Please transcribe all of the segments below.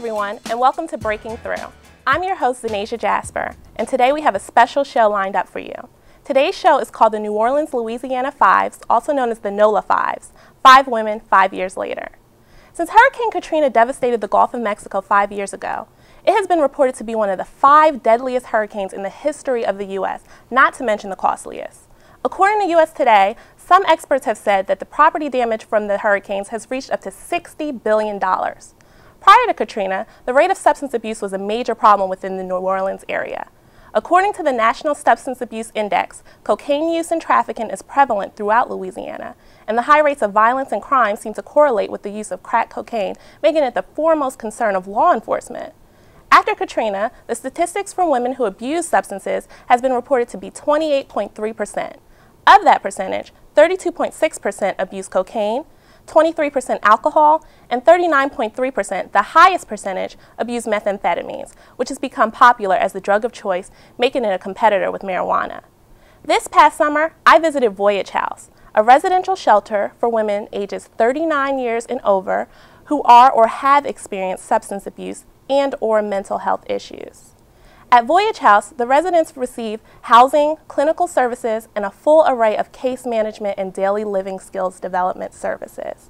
everyone, and welcome to Breaking Through. I'm your host, Zynasia Jasper, and today we have a special show lined up for you. Today's show is called the New Orleans, Louisiana 5's, also known as the NOLA 5's, 5 Women, 5 Years Later. Since Hurricane Katrina devastated the Gulf of Mexico 5 years ago, it has been reported to be one of the 5 deadliest hurricanes in the history of the U.S., not to mention the costliest. According to U.S. Today, some experts have said that the property damage from the hurricanes has reached up to $60 billion. Prior to Katrina, the rate of substance abuse was a major problem within the New Orleans area. According to the National Substance Abuse Index, cocaine use and trafficking is prevalent throughout Louisiana, and the high rates of violence and crime seem to correlate with the use of crack cocaine, making it the foremost concern of law enforcement. After Katrina, the statistics for women who abuse substances has been reported to be 28.3%. Of that percentage, 32.6% abuse cocaine, 23% alcohol, and 39.3%, the highest percentage, abuse methamphetamines, which has become popular as the drug of choice, making it a competitor with marijuana. This past summer, I visited Voyage House, a residential shelter for women ages 39 years and over who are or have experienced substance abuse and/or mental health issues. At Voyage House, the residents receive housing, clinical services, and a full array of case management and daily living skills development services.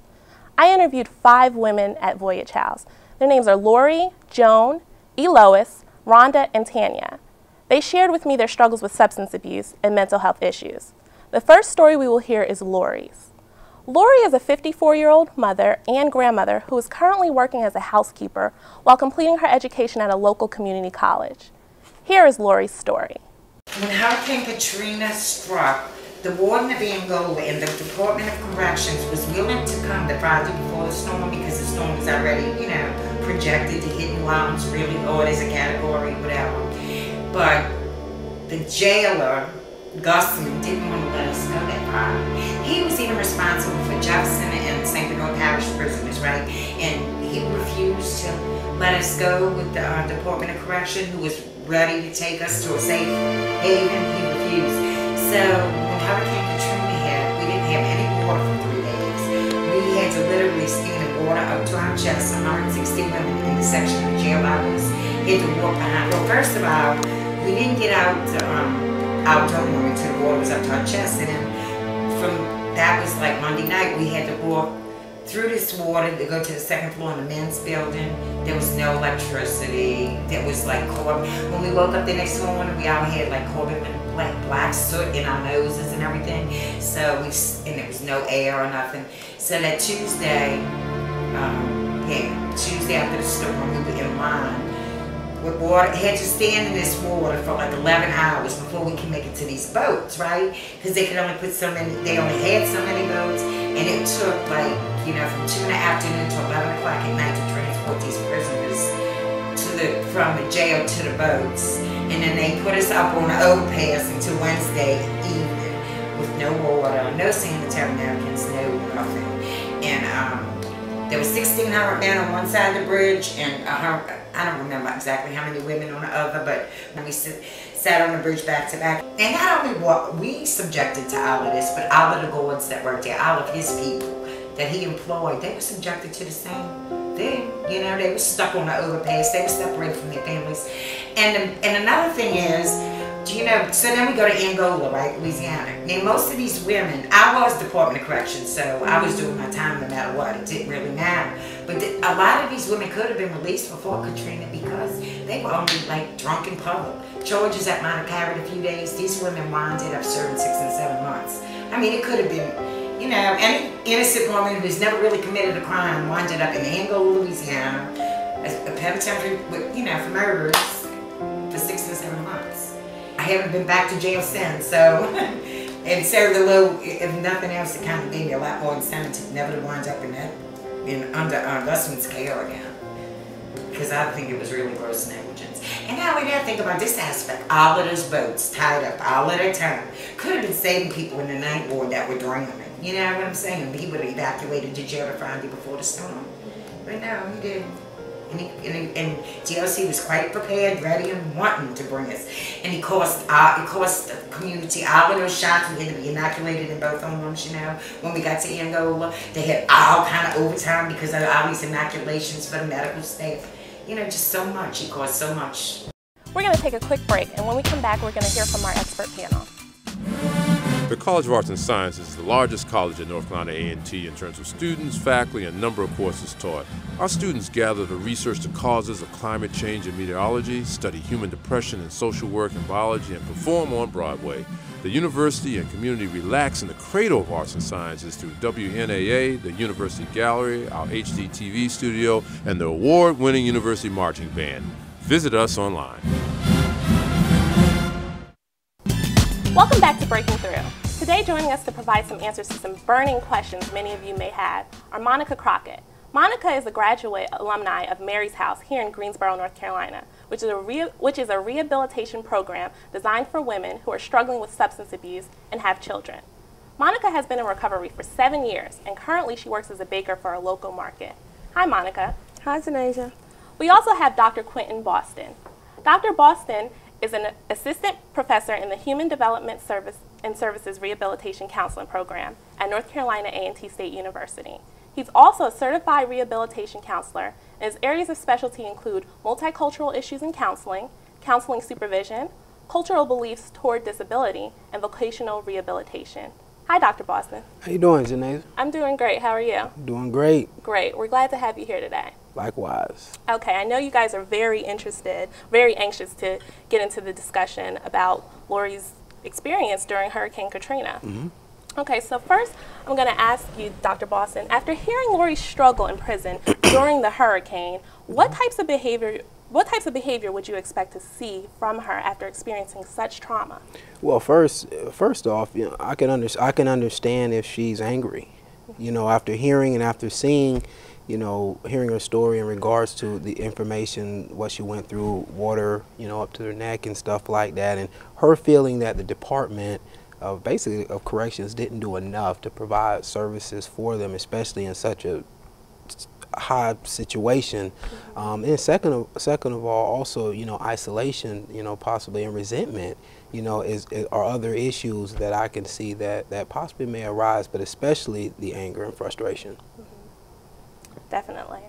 I interviewed 5 women at Voyage House. Their names are Lori, Joan, Elois, Rhonda, and Tanya. They shared with me their struggles with substance abuse and mental health issues. The first story we will hear is Lori's. Lori is a 54-year-old mother and grandmother who is currently working as a housekeeper while completing her education at a local community college. Here is Lori's story. When Hurricane Katrina struck, the warden of Angola and the Department of Corrections was willing to come the Friday before the storm because the storm was already, projected to hit New Orleans really hard as a category, whatever. But the jailer, Gusman, didn't want to let us go that far. He was even responsible for Jefferson and St. Bernard Parish prisoners, right? And he refused to let us go with the Department of Correction, who was ready to take us to a safe haven. He refused. So when Hurricane Katrina hit, we didn't have any water for 3 days. We had to literally stand in water up to our chests, 160 women in the section of the jail I was. Had to walk behind. Well, first of all, we didn't get out outdoor until the water was up to our chest, and then that was like Monday night, we had to walk through this water to go to the second floor in the men's building. There was no electricity. There was like carbon. When we woke up the next morning, we all had like carbon and black soot in our noses and everything. So and there was no air or nothing. So that Tuesday, Tuesday after the storm, we were in line with water. Had to stand in this water for like 11 hours before we can make it to these boats, right? Because they could only put so many. They only had so many boats, and it took like from 2 in the afternoon to 11 o'clock at night to transport these prisoners from the jail to the boats. And then they put us up on the overpass until Wednesday evening with no water, no sanitary napkins, no nothing. And there was 1,600 men on one side of the bridge, and I don't remember exactly how many women on the other, but when we sat on the bridge back to back. And not only what we subjected to all of this, but all of the guards that worked there, all of his people that he employed, they were subjected to the same thing. They were stuck on the overpass. They were separated from their families. And another thing is, so then we go to Angola, right, Louisiana. Now, most of these women, I was Department of Corrections, so I was doing my time no matter what. It didn't really matter. But a lot of these women could have been released before Katrina because they were only like drunk in public. Charges that might have carried a few days. These women winded up serving 6 and 7 months. I mean, it could have been, any innocent woman who's never really committed a crime winded up in Angola, Louisiana, a penitentiary, for murders for 6 and 7 months. I haven't been back to jail since, so and served a little, if nothing else, it kind of gave me a lot more incentive never to wind up under Gusman's care again, because I think it was really gross negligence. And now we gotta think about this aspect. All of those boats tied up, all of their time, could have been saving people in the night ward that were drowning. You know what I'm saying? He would have evacuated the jail the Friday before the storm, but no, he didn't. And GLC was quite prepared, ready, and wanting to bring us. And it cost the community all of those shots. We had to be inoculated in both arms, when we got to Angola. They had all kind of overtime because of all these inoculations for the medical staff. just so much. He caused so much. We're going to take a quick break, and when we come back, we're going to hear from our expert panel. The College of Arts and Sciences is the largest college at North Carolina A&T in terms of students, faculty, and number of courses taught. Our students gather to research the causes of climate change and meteorology, study human depression and social work and biology, and perform on Broadway. The university and community relax in the cradle of arts and sciences through WNAA, the University Gallery, our HDTV studio, and the award-winning University Marching Band. Visit us online. Welcome back to Breaking Through. Today, joining us to provide some answers to some burning questions many of you may have are Monica Crockett. Monica is a graduate alumni of Mary's House here in Greensboro, North Carolina, which is a rehabilitation program designed for women who are struggling with substance abuse and have children. Monica has been in recovery for 7 years, and currently she works as a baker for a local market. Hi, Monica. Hi, Zynasia. We also have Dr. Quintin Boston. Dr. Boston is an assistant professor in the Human Development Services Rehabilitation Counseling Program at North Carolina A&T State University. He's also a certified rehabilitation counselor, and his areas of specialty include multicultural issues in counseling, counseling supervision, cultural beliefs toward disability, and vocational rehabilitation. Hi, Dr. Boston. How you doing, Zynasia? I'm doing great. How are you? Doing great. Great. We're glad to have you here today. Likewise. Okay, I know you guys are very interested, very anxious to get into the discussion about Lori's experience during Hurricane Katrina. Mm-hmm. Okay, so first I'm going to ask you, Dr. Boston, after hearing Lori's struggle in prison during the hurricane, what types of behavior would you expect to see from her after experiencing such trauma? Well, first off, I can understand if she's angry. After hearing and after seeing, hearing her story in regards to the information, what she went through, water, up to her neck and stuff like that, and her feeling that the Department of Corrections didn't do enough to provide services for them, especially in such a high situation. And second of all, also, isolation, possibly, and resentment, are other issues that I can see that possibly may arise, but especially the anger and frustration. Definitely.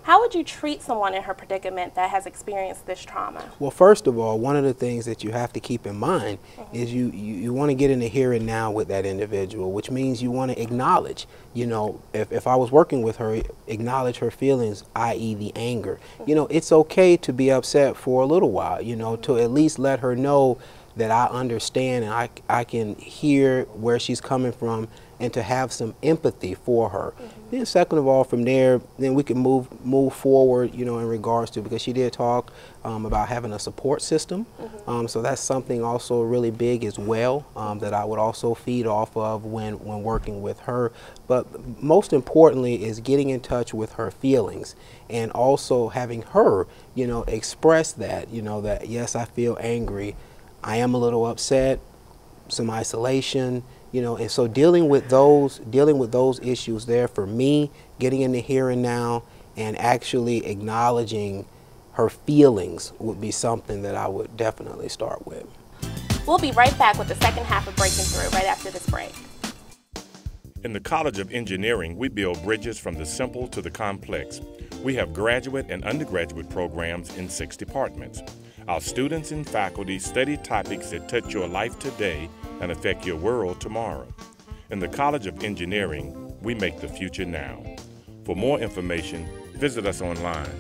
How would you treat someone in her predicament that has experienced this trauma? Well, first of all, one of the things that you have to keep in mind is you want to get in the here and now with that individual, which means you want to acknowledge, if I was working with her, acknowledge her feelings, i.e. the anger. It's okay to be upset for a little while, to at least let her know that I understand and I can hear where she's coming from, and to have some empathy for her. Then second of all, from there, then we can move forward, in regards to, because she did talk about having a support system. So that's something also really big as well, that I would also feed off of when working with her. But most importantly is getting in touch with her feelings, and also having her, express that, that yes, I feel angry, I am a little upset, some isolation, and so dealing with those issues there, for me, getting in the here and now and actually acknowledging her feelings would be something that I would definitely start with. We'll be right back with the second half of Breaking Through right after this break. In the College of Engineering, we build bridges from the simple to the complex. We have graduate and undergraduate programs in 6 departments. Our students and faculty study topics that touch your life today and affect your world tomorrow. In the College of Engineering, we make the future now. For more information, visit us online.